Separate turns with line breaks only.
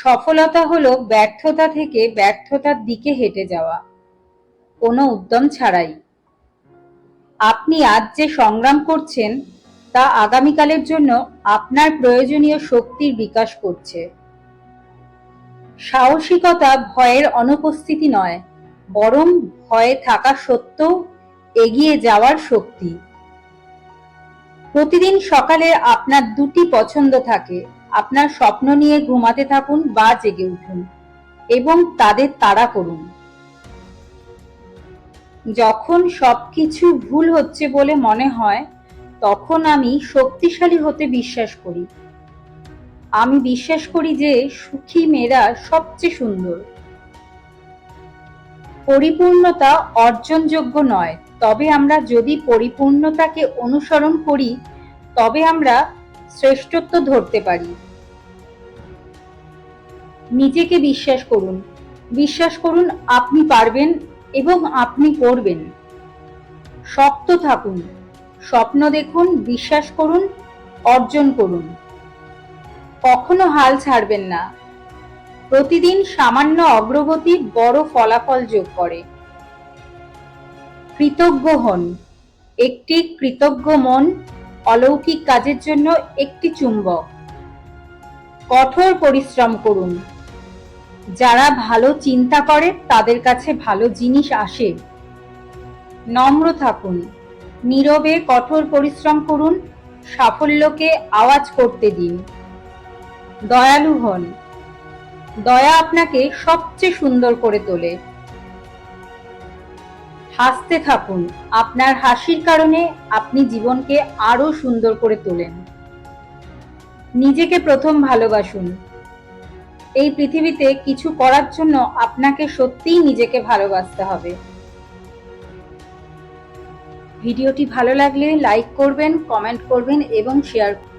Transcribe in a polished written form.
সফলতা হলো ব্যর্থতা থেকে ব্যর্থতার দিকে হেঁটে যাওয়া, কোনো উদ্যম ছাড়াই। আপনি আজ যে সংগ্রাম করছেন তা আগামীকালের জন্য আপনার প্রয়োজনীয় শক্তির বিকাশ করছে। সাহসিকতা ভয়ের অনুপস্থিতি নয়, বরং ভয়ে থাকা সত্ত্বেও এগিয়ে যাওয়ার শক্তি। প্রতিদিন সকালে আপনার দুটি পছন্দ থাকে, আপনার স্বপ্ন নিয়ে ঘুমাতে থাকুন বা জেগে উঠুন এবং তাদের তাড়া করুন। যখন সবকিছু ভুল হচ্ছে বলে মনে হয়, তখন আমি শক্তিশালী হতে বিশ্বাস করি। আমি বিশ্বাস করি যে সুখী মেয়েরা সবচেয়ে সুন্দর। পরিপূর্ণতা অর্জনযোগ্য নয়, তবে আমরা যদি পরিপূর্ণতাকে অনুসরণ করি তবে আমরা শ্রেষ্ঠত্ব ধরতে পারি। নিজেকে বিশ্বাস করুন, বিশ্বাস করুন আপনি পারবেন এবং আপনি করবেন। শক্ত থাকুন, স্বপ্ন দেখুন, বিশ্বাস করুন, অর্জন করুন। কখনো হাল ছাড়বেন না। প্রতিদিন সামান্য অগ্রগতি বড় ফলাফল যোগ করে। কৃতজ্ঞ হন, একটি কৃতজ্ঞ মন অলৌকিক কাজের জন্য একটি চুম্বক। কঠোর পরিশ্রম করুন, যারা ভালো চিন্তা করে তাদের কাছে ভালো জিনিস আসে। নম্র থাকুন, নীরবে কঠোর পরিশ্রম করুন, সাফল্যকে আওয়াজ করতে দিন। দয়ালু হন, দয়া আপনাকে সবচেয়ে সুন্দর করে তোলে। হাসতে থাকুন, আপনার হাসির কারণে আপনি জীবনকে আরো সুন্দর করে তোলেন। নিজেকে প্রথম ভালোবাসুন। এই পৃথিবীতে কিছু করার জন্য আপনাকে সত্যিই নিজেকে ভালোবাসতে হবে। ভিডিওটি ভালো লাগলে লাইক করবেন, কমেন্ট করবেন এবং শেয়ার করবেন।